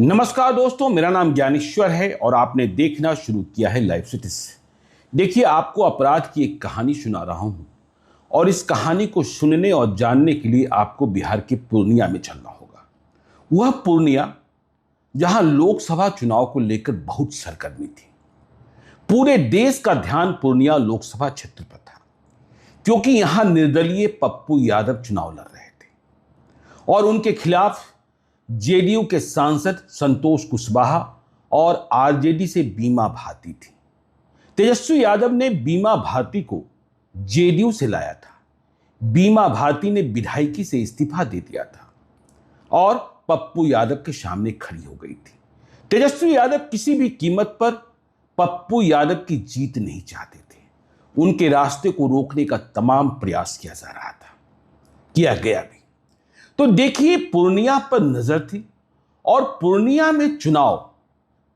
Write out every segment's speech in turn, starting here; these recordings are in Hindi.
नमस्कार दोस्तों, मेरा नाम ज्ञानेश्वर है और आपने देखना शुरू किया है लाइव सिटीज। देखिए, आपको अपराध की एक कहानी सुना रहा हूं और इस कहानी को सुनने और जानने के लिए आपको बिहार के पूर्णिया में चलना होगा। वह पूर्णिया जहां लोकसभा चुनाव को लेकर बहुत सरगर्मी थी। पूरे देश का ध्यान पूर्णिया लोकसभा क्षेत्र पर था क्योंकि यहां निर्दलीय पप्पू यादव चुनाव लड़ रहे थे और उनके खिलाफ जेडीयू के सांसद संतोष कुशवाहा और आरजेडी से बीमा भारती थी। तेजस्वी यादव ने बीमा भारती को जेडीयू से लाया था। बीमा भारती ने विधायकी से इस्तीफा दे दिया था और पप्पू यादव के सामने खड़ी हो गई थी। तेजस्वी यादव किसी भी कीमत पर पप्पू यादव की जीत नहीं चाहते थे। उनके रास्ते को रोकने का तमाम प्रयास किया जा रहा था, किया गया भी। तो देखिए, पूर्णिया पर नजर थी और पूर्णिया में चुनाव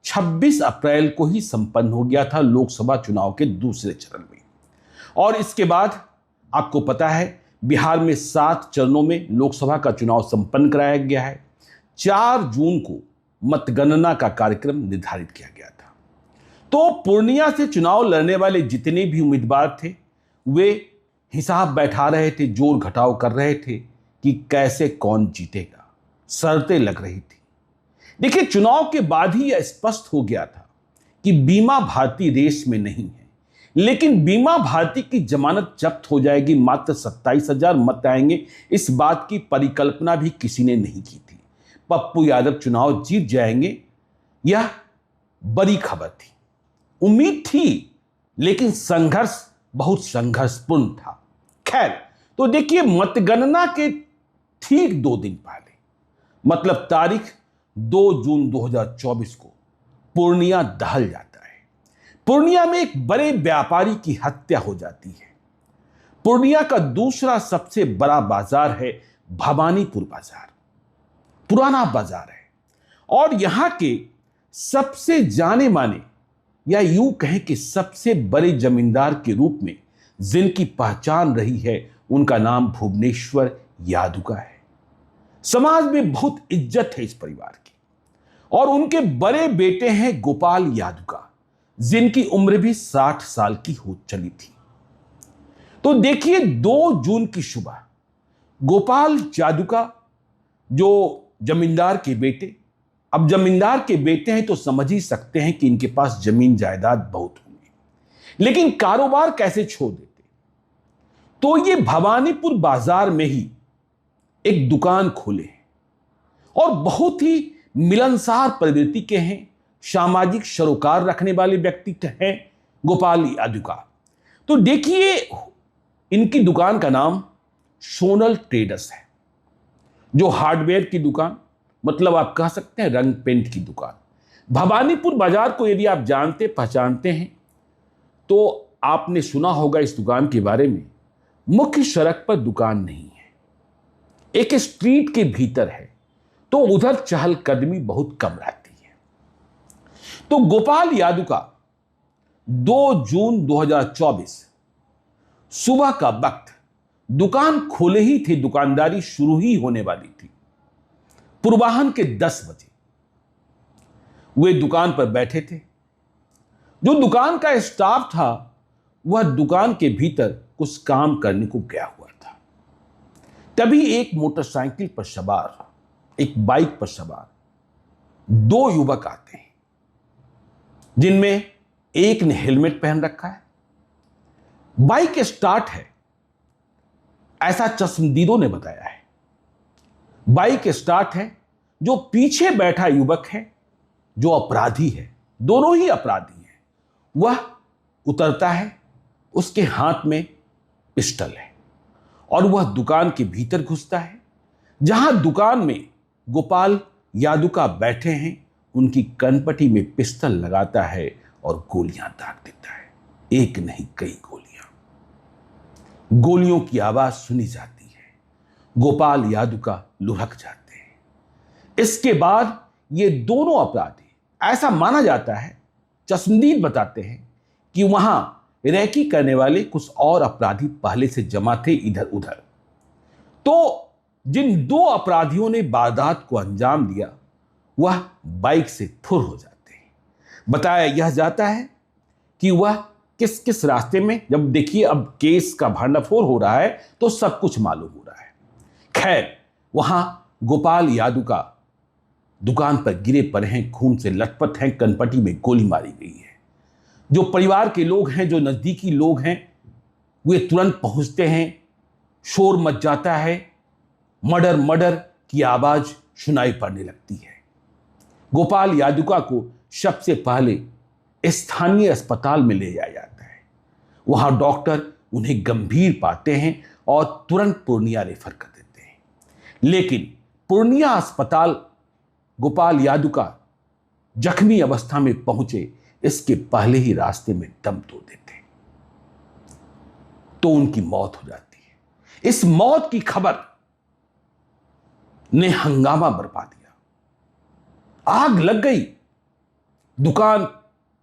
26 अप्रैल को ही संपन्न हो गया था, लोकसभा चुनाव के दूसरे चरण में। और इसके बाद आपको पता है, बिहार में 7 चरणों में लोकसभा का चुनाव संपन्न कराया गया है। 4 जून को मतगणना का कार्यक्रम निर्धारित किया गया था। तो पूर्णिया से चुनाव लड़ने वाले जितने भी उम्मीदवार थे, वे हिसाब बैठा रहे थे, जोड़ घटाव कर रहे थे कि कैसे कौन जीतेगा। शर्तें लग रही थी। देखिए, चुनाव के बाद ही यह स्पष्ट हो गया था कि बीमा भारती रेस में नहीं है, लेकिन बीमा भारती की जमानत जब्त हो जाएगी, मात्र 27,000 मत आएंगे, इस बात की परिकल्पना भी किसी ने नहीं की थी। पप्पू यादव चुनाव जीत जाएंगे, यह बड़ी खबर थी। उम्मीद थी, लेकिन संघर्ष बहुत संघर्षपूर्ण था। खैर, तो देखिए, मतगणना के ठीक 2 दिन पहले, मतलब तारीख 2 जून 2024 को पूर्णिया दहल जाता है। पूर्णिया में एक बड़े व्यापारी की हत्या हो जाती है। पूर्णिया का दूसरा सबसे बड़ा बाजार है भवानीपुर बाजार, पुराना बाजार है और यहां के सबसे जाने माने, या यूं कहें कि सबसे बड़े जमींदार के रूप में जिनकी पहचान रही है, उनका नाम भुवनेश्वर यादुका है। समाज में बहुत इज्जत है इस परिवार की। और उनके बड़े बेटे हैं गोपाल यादुका, जिनकी उम्र भी 60 साल की हो चली थी। तो देखिए, 2 जून की सुबह गोपाल यादुका, जो जमींदार के बेटे, अब जमींदार के बेटे हैं तो समझ ही सकते हैं कि इनके पास जमीन जायदाद बहुत होंगे, लेकिन कारोबार कैसे छोड़ देते। तो ये भवानीपुर बाजार में ही एक दुकान खोले हैं और बहुत ही मिलनसार प्रवृत्ति के हैं, सामाजिक सरोकार रखने वाले व्यक्ति हैं गोपाल यादुका। तो देखिए, इनकी दुकान का नाम सोनल ट्रेडर्स है, जो हार्डवेयर की दुकान, मतलब आप कह सकते हैं रंग पेंट की दुकान। भवानीपुर बाजार को यदि आप जानते पहचानते हैं तो आपने सुना होगा इस दुकान के बारे में। मुख्य सड़क पर दुकान नहीं है, एक स्ट्रीट के भीतर है, तो उधर चहलकदमी बहुत कम रहती है। तो गोपाल यादुका 2 जून 2024 सुबह का वक्त दुकान खोले ही थे, दुकानदारी शुरू ही होने वाली थी। पूर्वाह्न के 10 बजे वे दुकान पर बैठे थे। जो दुकान का स्टाफ था, वह दुकान के भीतर कुछ काम करने को गया हुआ था। तभी एक मोटरसाइकिल पर सवार, एक बाइक पर सवार 2 युवक आते हैं, जिनमें एक ने हेलमेट पहन रखा है। बाइक स्टार्ट है, ऐसा चश्मदीदों ने बताया है। बाइक स्टार्ट है। जो पीछे बैठा युवक है, जो अपराधी है, दोनों ही अपराधी हैं, वह उतरता है। उसके हाथ में पिस्टल है और वह दुकान के भीतर घुसता है, जहां दुकान में गोपाल यादुका बैठे हैं। उनकी कनपटी में पिस्टल लगाता है और गोलियां दाग देता है। एक नहीं, कई गोलियां। गोलियों की आवाज सुनी जाती है। गोपाल यादुका लुढ़क जाते हैं। इसके बाद ये दोनों अपराधी, ऐसा माना जाता है, चश्मदीद बताते हैं कि वहां रैकी करने वाले कुछ और अपराधी पहले से जमा थे इधर उधर। तो जिन 2 अपराधियों ने वारदात को अंजाम दिया, वह बाइक से फुर हो जाते हैं। बताया यह जाता है कि वह किस किस रास्ते में, जब देखिए अब केस का भांडाफोड़ हो रहा है तो सब कुछ मालूम हो रहा है। खैर, वहां गोपाल यादव का दुकान पर गिरे पड़े हैं, खून से लथपथ हैं, कनपटी में गोली मारी गई है। जो परिवार के लोग हैं, जो नजदीकी लोग हैं, वे तुरंत पहुंचते हैं। शोर मच जाता है, मर्डर मर्डर की आवाज सुनाई पड़ने लगती है। गोपाल यादुका को सबसे पहले स्थानीय अस्पताल में ले जाया जाता है। वहां डॉक्टर उन्हें गंभीर पाते हैं और तुरंत पूर्णिया रेफर कर देते हैं। लेकिन पूर्णिया अस्पताल गोपाल यादुका जख्मी अवस्था में पहुंचे इसके पहले ही रास्ते में दम तोड़ देते हैं, तो उनकी मौत हो जाती है। इस मौत की खबर ने हंगामा बरपा दिया। आग लग गई, दुकान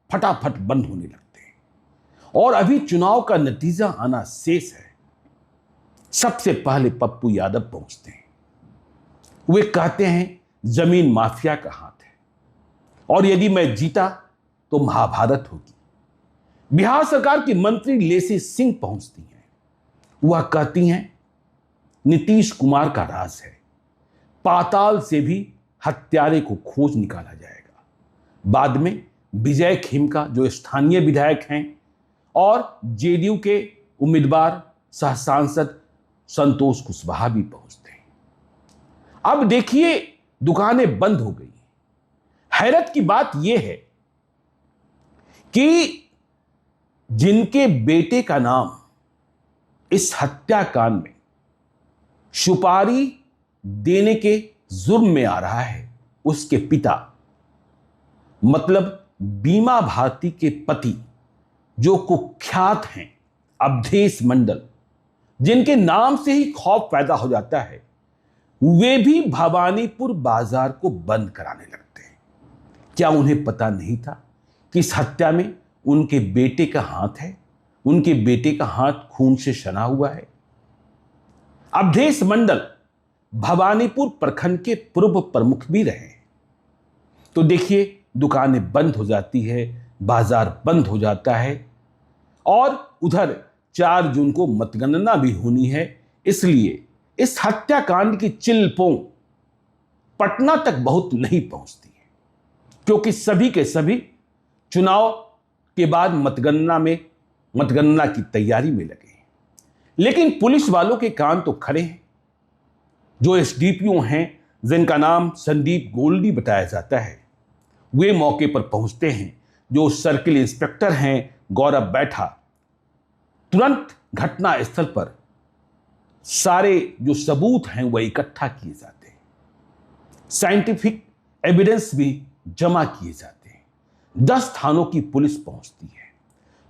फटाफट बंद होने लगते हैं और अभी चुनाव का नतीजा आना शेष है। सबसे पहले पप्पू यादव पहुंचते हैं। वे कहते हैं जमीन माफिया का हाथ है और यदि मैं जीता तो महाभारत होगी। बिहार सरकार की मंत्री लेसी सिंह पहुंचती हैं। वह कहती हैं नीतीश कुमार का राज है, पाताल से भी हत्यारे को खोज निकाला जाएगा। बाद में विजय खेमका जो स्थानीय विधायक हैं और जेडीयू के उम्मीदवार सह सांसद संतोष कुशवाहा भी पहुंचते हैं। अब देखिए दुकानें बंद हो गई। हैरत की बात यह है कि जिनके बेटे का नाम इस हत्याकांड में सुपारी देने के जुर्म में आ रहा है, उसके पिता मतलब बीमा भारती के पति जो कुख्यात हैं अवधेश मंडल, जिनके नाम से ही खौफ पैदा हो जाता है, वे भी भवानीपुर बाजार को बंद कराने लगते हैं। क्या उन्हें पता नहीं था कि इस हत्या में उनके बेटे का हाथ है? उनके बेटे का हाथ खून से सना हुआ है। अवधेश मंडल भवानीपुर प्रखंड के पूर्व प्रमुख भी रहे। तो देखिए दुकानें बंद हो जाती है, बाजार बंद हो जाता है और उधर 4 जून को मतगणना भी होनी है। इसलिए इस हत्याकांड की चिलपों पटना तक बहुत नहीं पहुंचती है, क्योंकि सभी के सभी चुनाव के बाद मतगणना की तैयारी में लगे हैं। लेकिन पुलिस वालों के कान तो खड़े हैं। जो एसडीपीओ हैं, जिनका नाम संदीप गोल्डी बताया जाता है, वे मौके पर पहुंचते हैं। जो सर्किल इंस्पेक्टर हैं गौरव बैठा, तुरंत घटना स्थल पर सारे जो सबूत हैं वह इकट्ठा किए जाते हैं। साइंटिफिक एविडेंस भी जमा किए जाते हैं। 10 थानों की पुलिस पहुंचती है।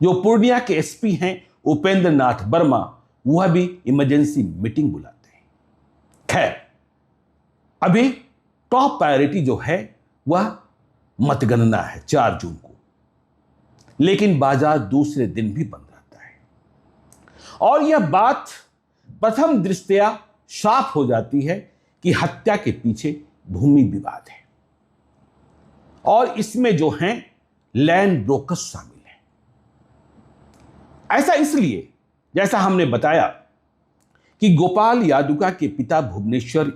जो पूर्णिया के एसपी हैं उपेंद्र नाथ वर्मा, वह भी इमरजेंसी मीटिंग बुलाते हैं। खैर, अभी टॉप प्रायोरिटी जो है वह मतगणना है 4 जून को, लेकिन बाजार दूसरे दिन भी बंद रहता है। और यह बात प्रथम दृष्टया साफ हो जाती है कि हत्या के पीछे भूमि विवाद है और इसमें जो हैं लैंड ब्रोकर्स शामिल हैं। ऐसा इसलिए, जैसा हमने बताया कि गोपाल यादुका के पिता भुवनेश्वर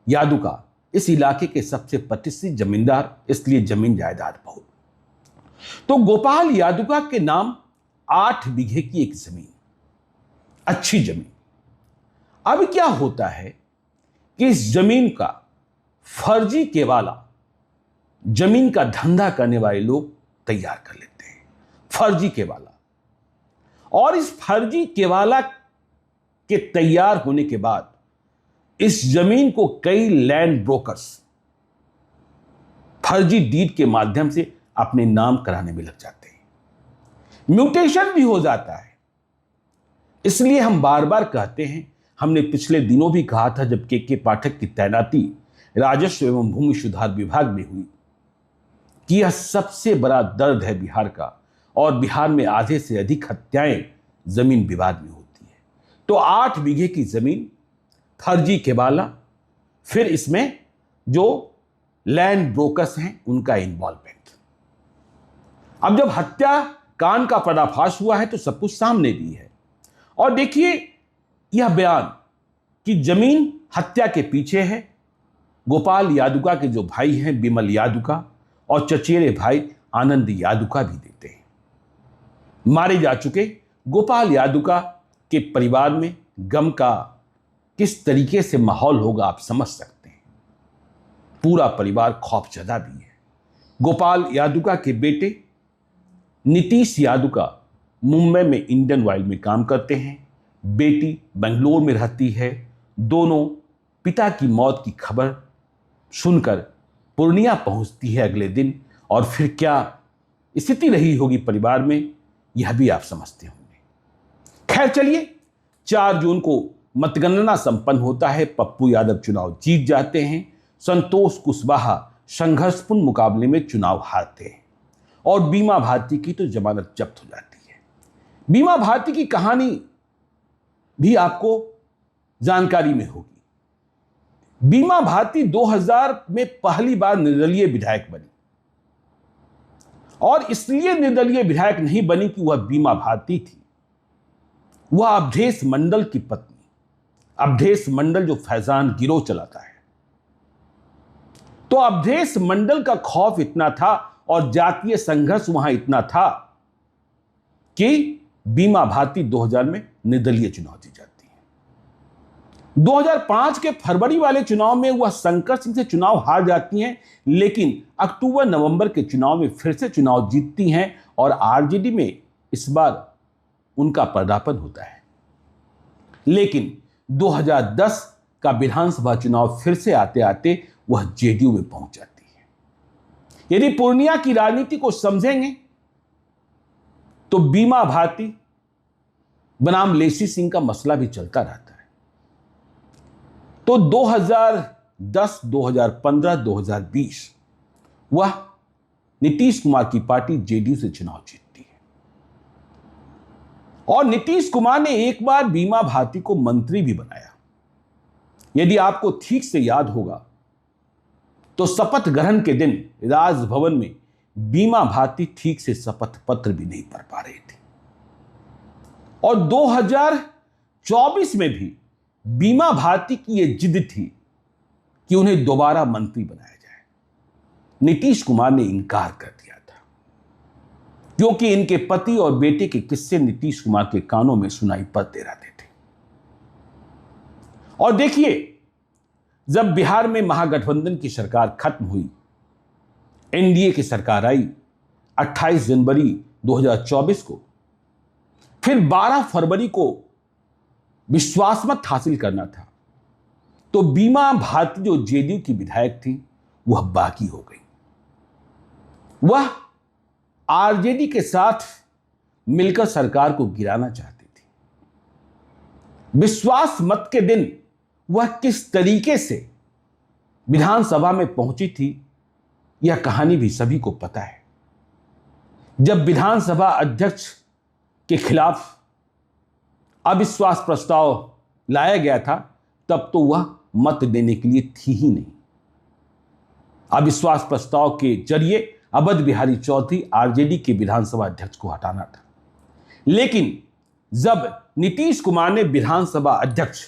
यादुका इस इलाके के सबसे प्रतिष्ठित जमींदार, इसलिए जमीन जायदाद बहुत। तो गोपाल यादुका के नाम 8 बीघे की एक जमीन, अच्छी जमीन। अब क्या होता है कि इस जमीन का फर्जी केवाला, जमीन का धंधा करने वाले लोग तैयार कर लेते हैं, फर्जी केवाला। और इस फर्जी केवाला के तैयार होने के बाद इस जमीन को कई लैंड ब्रोकर्स फर्जी डीड के माध्यम से अपने नाम कराने में लग जाते हैं। म्यूटेशन भी हो जाता है। इसलिए हम बार बार कहते हैं, हमने पिछले दिनों भी कहा था जब के पाठक की तैनाती राजस्व एवं भूमि सुधार विभाग में हुई, कि यह सबसे बड़ा दर्द है बिहार का, और बिहार में आधे से अधिक हत्याएं जमीन विवाद में होती है। तो 8 बीघे की जमीन फर्जी केवाला, फिर इसमें जो लैंड ब्रोकर्स हैं उनका इन्वॉल्वमेंट। अब जब हत्या कांड का पर्दाफाश हुआ है तो सब कुछ सामने भी है। और देखिए यह बयान कि जमीन हत्या के पीछे है, गोपाल यादुका के जो भाई हैं बिमल यादुका और चचेरे भाई आनंद यादुका भी देते हैं। मारे जा चुके गोपाल यादुका के परिवार में गम का किस तरीके से माहौल होगा आप समझ सकते हैं। पूरा परिवार खौफजदा भी है। गोपाल यादुका के बेटे नीतीश यादुका मुंबई में इंडियन ऑयल में काम करते हैं, बेटी बेंगलोर में रहती है। दोनों पिता की मौत की खबर सुनकर पूर्णिया पहुंचती है अगले दिन, और फिर क्या स्थिति रही होगी परिवार में यह भी आप समझते होंगे। खैर चलिए, 4 जून को मतगणना संपन्न होता है। पप्पू यादव चुनाव जीत जाते हैं। संतोष कुशवाहा संघर्षपूर्ण मुकाबले में चुनाव हारते हैं और बीमा भारती की तो जमानत जब्त हो जाती है। बीमा भारती की कहानी भी आपको जानकारी में होगी। बीमा भारती 2000 में पहली बार निर्दलीय विधायक बनी, और इसलिए निर्दलीय विधायक नहीं बनी कि वह बीमा भारती थी, वह अवधेश मंडल की पत्नी, अवधेश मंडल जो फैजान गिरोह चलाता है। तो अवधेश मंडल का खौफ इतना था और जातीय संघर्ष वहां इतना था कि बीमा भारती 2000 में निर्दलीय चुनाव जीत जाती है। 2005 के फरवरी वाले चुनाव में वह शंकर सिंह से चुनाव हार जाती हैं, लेकिन अक्टूबर नवंबर के चुनाव में फिर से चुनाव जीतती हैं और आरजेडी में इस बार उनका पदार्पण होता है। लेकिन 2010 का विधानसभा चुनाव फिर से आते आते वह जेडीयू में पहुंच जाती है। यदि पूर्णिया की राजनीति को समझेंगे तो बीमा भारती बनाम लेसी सिंह का मसला भी चलता रहता है। तो 2010, 2015, 2020 वह नीतीश कुमार की पार्टी जेडीयू से चुनाव जीतती है, और नीतीश कुमार ने एक बार बीमा भारती को मंत्री भी बनाया। यदि आपको ठीक से याद होगा तो शपथ ग्रहण के दिन राजभवन में बीमा भारती ठीक से शपथ पत्र भी नहीं पढ़ पा रही थी, और 2024 में भी बीमा भारती की यह जिद थी कि उन्हें दोबारा मंत्री बनाया जाए। नीतीश कुमार ने इनकार कर दिया था, क्योंकि इनके पति और बेटे के किस्से नीतीश कुमार के कानों में सुनाई पड़ते रहते थे। और देखिए, जब बिहार में महागठबंधन की सरकार खत्म हुई, एनडीए की सरकार आई 28 जनवरी 2024 को, फिर 12 फरवरी को विश्वास मत हासिल करना था, तो बीमा भारती जो जेडीयू की विधायक थी वह बाकी हो गई। वह आरजेडी के साथ मिलकर सरकार को गिराना चाहती थी। विश्वास मत के दिन वह किस तरीके से विधानसभा में पहुंची थी यह कहानी भी सभी को पता है। जब विधानसभा अध्यक्ष के खिलाफ अविश्वास प्रस्ताव लाया गया था तब तो वह मत देने के लिए थी ही नहीं। अविश्वास प्रस्ताव के जरिए अवध बिहारी चौधरी आरजेडी के विधानसभा अध्यक्ष को हटाना था, लेकिन जब नीतीश कुमार ने विधानसभा अध्यक्ष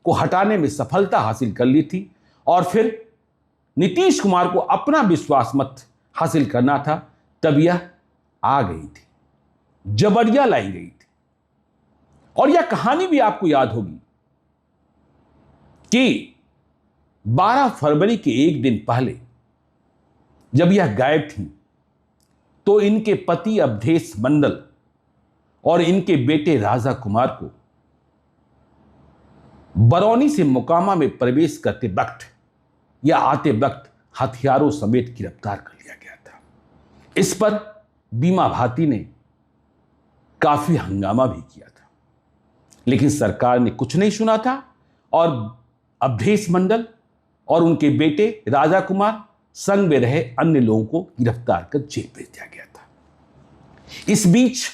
को हटाने में सफलता हासिल कर ली थी और फिर नीतीश कुमार को अपना विश्वास मत हासिल करना था, तब यह आ गई थी, जबरिया लाई गई थी। और यह कहानी भी आपको याद होगी कि 12 फरवरी के एक दिन पहले जब यह गायब थी तो इनके पति अवधेश मंडल और इनके बेटे राजा कुमार को बरौनी से मोकामा में प्रवेश करते वक्त या आते वक्त हथियारों समेत गिरफ्तार कर लिया गया था। इस पर बीमा भारती ने काफी हंगामा भी किया था, लेकिन सरकार ने कुछ नहीं सुना था और अवधेश मंडल और उनके बेटे राजा कुमार संग में रहे अन्य लोगों को गिरफ्तार कर जेल भेज दिया गया था। इस बीच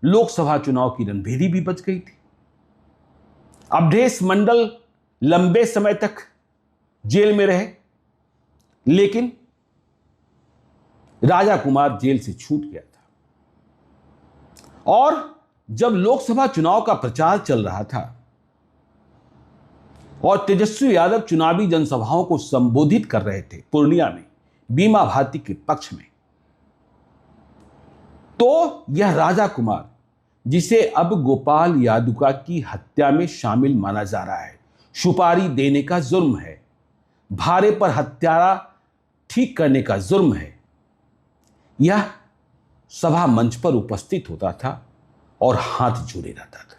लोकसभा चुनाव की रणभेरी भी बच गई थी। अवधेश मंडल लंबे समय तक जेल में रहे, लेकिन राजा कुमार जेल से छूट गया था। और जब लोकसभा चुनाव का प्रचार चल रहा था और तेजस्वी यादव चुनावी जनसभाओं को संबोधित कर रहे थे पूर्णिया में बीमा भारती के पक्ष में, तो यह राजा कुमार, जिसे अब गोपाल यादुका की हत्या में शामिल माना जा रहा है, सुपारी देने का जुर्म है, भारे पर हत्यारा ठीक करने का जुर्म है, यह सभा मंच पर उपस्थित होता था और हाथ जोड़े रहता था।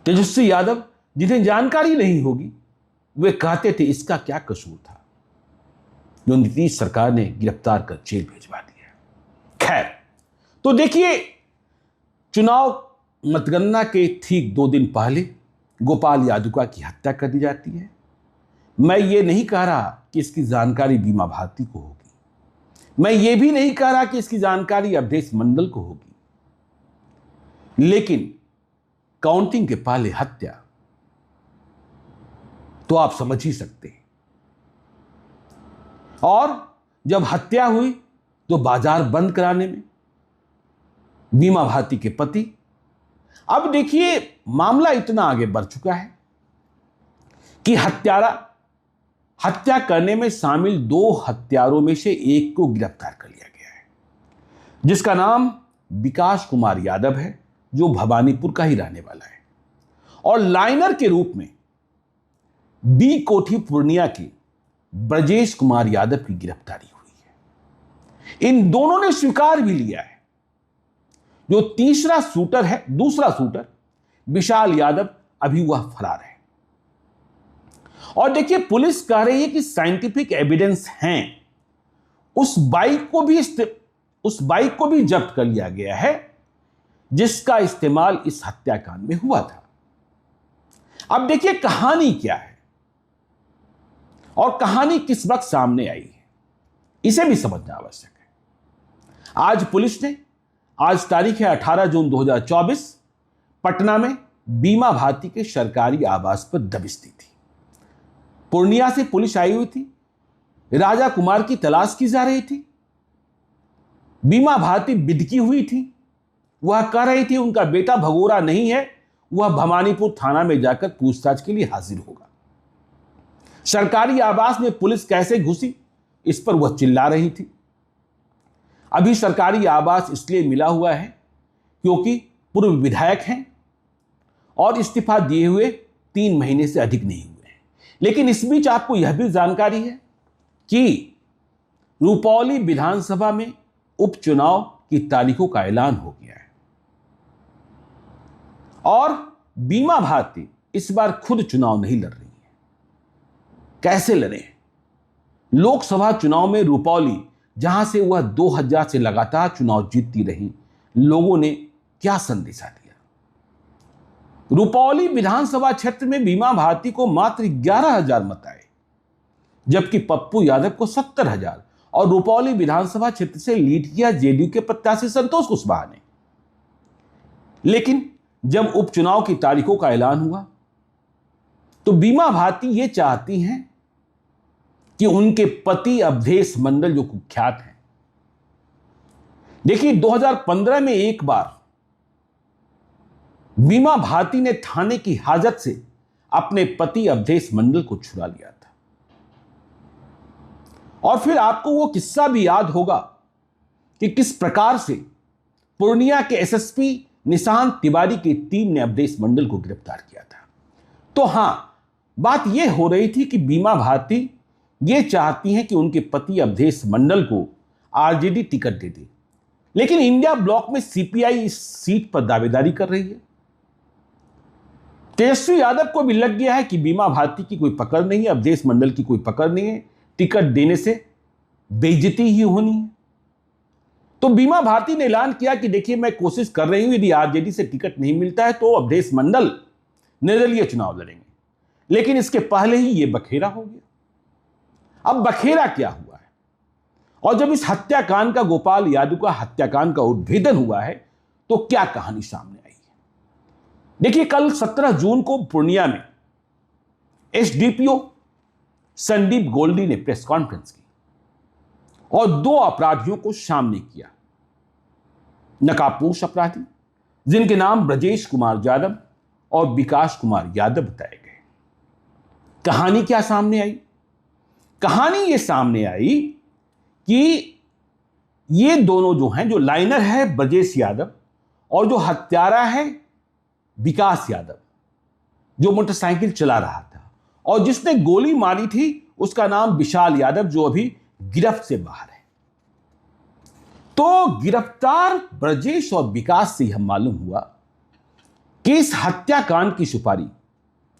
तेजस्वी यादव, जिन्हें जानकारी नहीं होगी, वे कहते थे इसका क्या कसूर था जो नीतीश सरकार ने गिरफ्तार कर जेल भिजवा दिया। खैर, तो देखिए, चुनाव मतगणना के ठीक 2 दिन पहले गोपाल यादुका की हत्या कर दी जाती है। मैं ये नहीं कह रहा कि इसकी जानकारी बीमा भारती को होगी, मैं ये भी नहीं कह रहा कि इसकी जानकारी अवधेश मंडल को होगी, लेकिन काउंटिंग के पहले हत्या, तो आप समझ ही सकते हैं। और जब हत्या हुई तो बाजार बंद कराने में बीमा भारती के पति, अब देखिए मामला इतना आगे बढ़ चुका है कि हत्यारा हत्या करने में शामिल 2 हत्यारों में से एक को गिरफ्तार कर लिया गया है, जिसका नाम विकास कुमार यादव है, जो भवानीपुर का ही रहने वाला है। और लाइनर के रूप में बी कोठी पूर्णिया के ब्रजेश कुमार यादव की गिरफ्तारी हुई है। इन दोनों ने स्वीकार भी लिया है। जो तीसरा शूटर है, दूसरा शूटर विशाल यादव, अभी वह फरार है। और देखिए, पुलिस कह रही है कि साइंटिफिक एविडेंस हैं। उस बाइक को भी जब्त कर लिया गया है जिसका इस्तेमाल इस हत्याकांड में हुआ था। अब देखिए कहानी क्या है और कहानी किस वक्त सामने आई है, इसे भी समझना आवश्यक है। आज पुलिस ने, आज तारीख है 18 जून 2024, पटना में बीमा भारती के सरकारी आवास पर दबिश दी थी। पूर्णिया से पुलिस आई हुई थी, राजा कुमार की तलाश की जा रही थी। बीमा भारती बिदकी हुई थी, वह कह रही थी उनका बेटा भगोरा नहीं है, वह भवानीपुर थाना में जाकर पूछताछ के लिए हाजिर होगा। सरकारी आवास में पुलिस कैसे घुसी, इस पर वह चिल्ला रही थी। अभी सरकारी आवास इसलिए मिला हुआ है क्योंकि पूर्व विधायक हैं और इस्तीफा दिए हुए 3 महीने से अधिक नहीं हुए हैं। लेकिन इस बीच आपको यह भी जानकारी है कि रुपौली विधानसभा में उपचुनाव की तारीखों का ऐलान हो गया है और बीमा भारती इस बार खुद चुनाव नहीं लड़ रही है। कैसे लड़े? लोकसभा चुनाव में रुपौली, जहां से वह 2000 से लगातार चुनाव जीतती रही, लोगों ने क्या संदेशा दिया? रुपौली विधानसभा क्षेत्र में बीमा भारती को मात्र 11,000 मत आए, जबकि पप्पू यादव को 70,000 और रुपौली विधानसभा क्षेत्र से लीड किया जेडीयू के प्रत्याशी संतोष कुशवाहा ने। लेकिन जब उपचुनाव की तारीखों का ऐलान हुआ तो बीमा भारती ये चाहती हैं कि उनके पति अवधेश मंडल, जो कुख्यात हैं, देखिए 2015 में एक बार बीमा भारती ने थाने की हाजत से अपने पति अवधेश मंडल को छुड़ा लिया था। और फिर आपको वो किस्सा भी याद होगा कि किस प्रकार से पूर्णिया के एसएसपी निशांत तिवारी की टीम ने अवधेश मंडल को गिरफ्तार किया था। तो हां, बात यह हो रही थी कि बीमा भारती ये चाहती हैं कि उनके पति अवधेश मंडल को आरजेडी टिकट दे दे, लेकिन इंडिया ब्लॉक में सीपीआई इस सीट पर दावेदारी कर रही है। तेजस्वी यादव को भी लग गया है कि बीमा भारती की कोई पकड़ नहीं है, अवधेश मंडल की कोई पकड़ नहीं है, टिकट देने से बेइज्जती ही होनी है। तो बीमा भारती ने ऐलान किया कि देखिए मैं कोशिश कर रही हूं, यदि आरजेडी से टिकट नहीं मिलता है तो अवधेश मंडल निर्दलीय चुनाव लड़ेंगे। लेकिन इसके पहले ही यह बखेरा हो गया। अब बखेरा क्या हुआ है और जब इस हत्याकांड का, गोपाल यादुका हत्याकांड का उद्भेदन हुआ है, तो क्या कहानी सामने आई है? देखिए, कल 17 जून को पूर्णिया में एसडीपीओ संदीप गोल्डी ने प्रेस कॉन्फ्रेंस की और दो अपराधियों को सामने किया, नकाबपोश अपराधी जिनके नाम ब्रजेश कुमार यादव और विकास कुमार यादव बताए गए। कहानी क्या सामने आई? कहानी यह सामने आई कि ये दोनों जो हैं, जो लाइनर है ब्रजेश यादव और जो हत्यारा है विकास यादव, जो मोटरसाइकिल चला रहा था, और जिसने गोली मारी थी उसका नाम विशाल यादव, जो अभी गिरफ्त से बाहर है। तो गिरफ्तार ब्रजेश और विकास से यह मालूम हुआ कि इस हत्याकांड की सुपारी,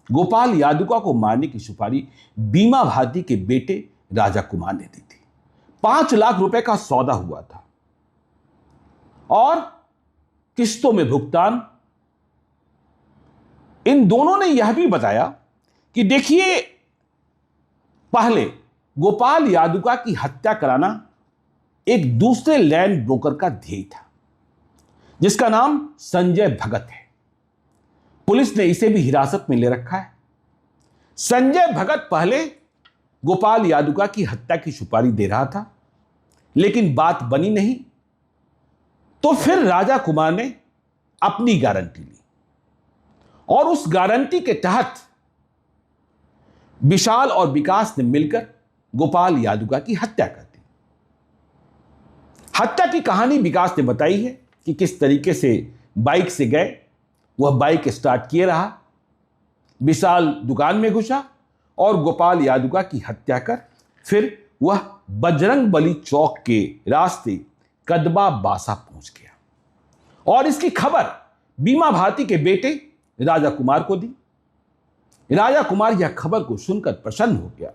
गोपाल यादुका को मारने की सुपारी बीमा भारती के बेटे राजा कुमार ने दी थी। 5 लाख रुपए का सौदा हुआ था और किस्तों में भुगतान। इन दोनों ने यह भी बताया कि देखिए, पहले गोपाल यादुका की हत्या कराना एक दूसरे लैंड ब्रोकर का ध्येय था, जिसका नाम संजय भगत है। पुलिस ने इसे भी हिरासत में ले रखा है। संजय भगत पहले गोपाल यादुका की हत्या की सुपारी दे रहा था, लेकिन बात बनी नहीं। तो फिर राजा कुमार ने अपनी गारंटी ली और उस गारंटी के तहत विशाल और विकास ने मिलकर गोपाल यादुका की हत्या कर दी। हत्या की कहानी विकास ने बताई है कि किस तरीके से बाइक से गए, वह बाइक स्टार्ट किए रहा, विशाल दुकान में घुसा और गोपाल यादुका की हत्या कर फिर वह बजरंग बली चौक के रास्ते कदबा बासा पहुंच गया और इसकी खबर बीमा भारती के बेटे राजा कुमार को दी। राजा कुमार यह खबर को सुनकर प्रसन्न हो गया।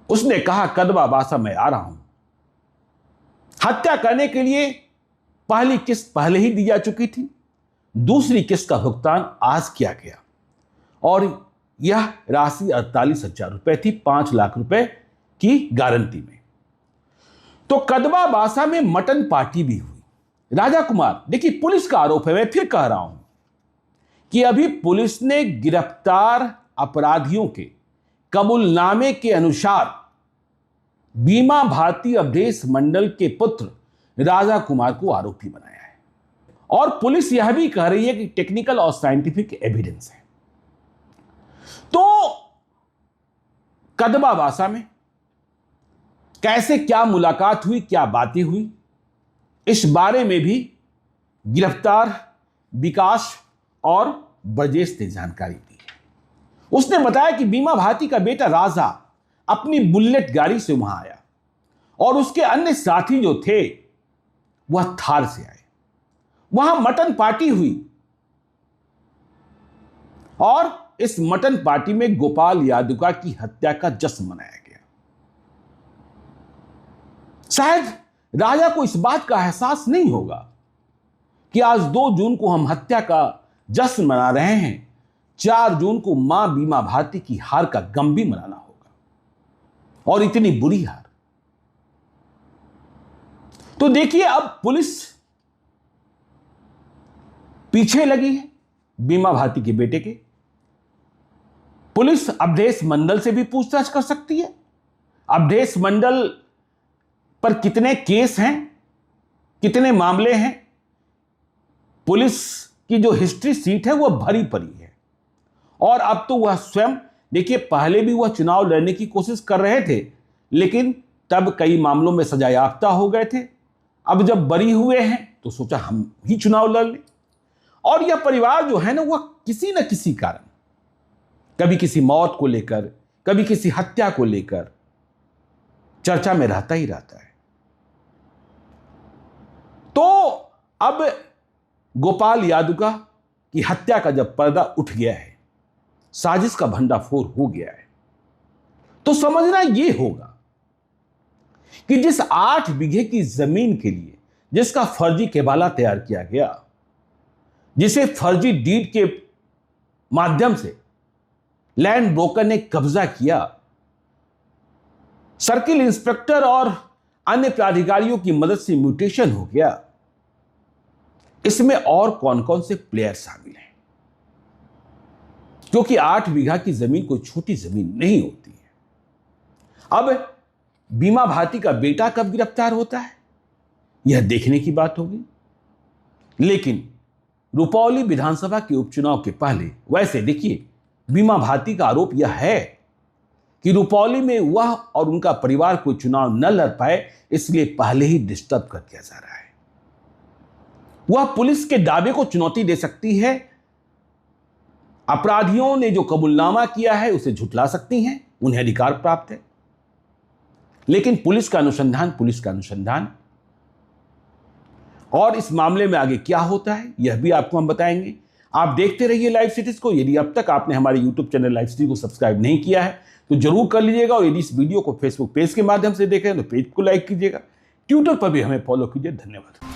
उसने कहा, कदबा बासा मैं आ रहा हूं। हत्या करने के लिए पहली किस्त पहले ही दी जा चुकी थी, दूसरी किस्त का भुगतान आज किया गया और यह राशि 48,000 रुपए थी, 5 लाख रुपए की गारंटी में। तो कदबा बासा में मटन पार्टी भी हुई। राजा कुमार, देखिए पुलिस का आरोप है, मैं फिर कह रहा हूं कि अभी पुलिस ने गिरफ्तार अपराधियों के कबूलनामे के अनुसार बीमा भारती अवधेश मंडल के पुत्र राजा कुमार को आरोपी बनाया है और पुलिस यह भी कह रही है कि टेक्निकल और साइंटिफिक एविडेंस है। तो कदबा बासा में कैसे क्या मुलाकात हुई, क्या बातें हुई, इस बारे में भी गिरफ्तार विकास और ब्रजेश ने जानकारी दी है। उसने बताया कि बीमा भारती का बेटा राजा अपनी बुलेट गाड़ी से वहां आया और उसके अन्य साथी जो थे वह थार से आए। वहां मटन पार्टी हुई और इस मटन पार्टी में गोपाल यादुका की हत्या का जश्न मनाया गया। शायद राजा को इस बात का एहसास नहीं होगा कि आज 2 जून को हम हत्या का जश्न मना रहे हैं, 4 जून को मां बीमा भारती की हार का गम भी मनाना होगा, और इतनी बुरी हार। तो देखिए, अब पुलिस पीछे लगी है बीमा भारती के बेटे के। पुलिस अवधेश मंडल से भी पूछताछ कर सकती है। अवधेश मंडल पर कितने केस हैं, कितने मामले हैं, पुलिस की जो हिस्ट्री सीट है वह भरी पड़ी है। और अब तो वह स्वयं, देखिए पहले भी वह चुनाव लड़ने की कोशिश कर रहे थे, लेकिन तब कई मामलों में सजायाफ्ता हो गए थे। अब जब बरी हुए हैं तो सोचा हम ही चुनाव लड़ लें। और यह परिवार जो है ना, वह किसी न किसी कारण, कभी किसी मौत को लेकर, कभी किसी हत्या को लेकर चर्चा में रहता ही रहता है। तो अब गोपाल यादुका की हत्या का जब पर्दा उठ गया है, साजिश का भंडाफोड़ हो गया है, तो समझना यह होगा कि जिस 8 बीघे की जमीन के लिए जिसका फर्जी केबाला तैयार किया गया, जिसे फर्जी डीड के माध्यम से लैंड ब्रोकर ने कब्जा किया, सर्किल इंस्पेक्टर और अन्य प्राधिकारियों की मदद से म्यूटेशन हो गया, इसमें और कौन कौन से प्लेयर शामिल हैं? क्योंकि 8 बीघा की जमीन कोई छोटी जमीन नहीं होती है। अब बीमा भारती का बेटा कब गिरफ्तार होता है, यह देखने की बात होगी। लेकिन रुपौली विधानसभा के उपचुनाव के पहले वैसे देखिए, बीमा भारती का आरोप यह है कि रुपौली में वह और उनका परिवार कोई चुनाव न लड़ पाए, इसलिए पहले ही डिस्टर्ब कर दिया जा रहा है। वह पुलिस के दावे को चुनौती दे सकती है, अपराधियों ने जो कबूलनामा किया है उसे झुठला सकती हैं, उन्हें अधिकार प्राप्त है। लेकिन पुलिस का अनुसंधान और इस मामले में आगे क्या होता है यह भी आपको हम बताएंगे। आप देखते रहिए लाइव सिटीज को। यदि अब तक आपने हमारे यूट्यूब चैनल लाइव सिटी को सब्सक्राइब नहीं किया है तो जरूर कर लीजिएगा, और यदि इस वीडियो को फेसबुक पेज के माध्यम से देखें तो पेज को लाइक कीजिएगा, ट्विटर पर भी हमें फॉलो कीजिए। धन्यवाद।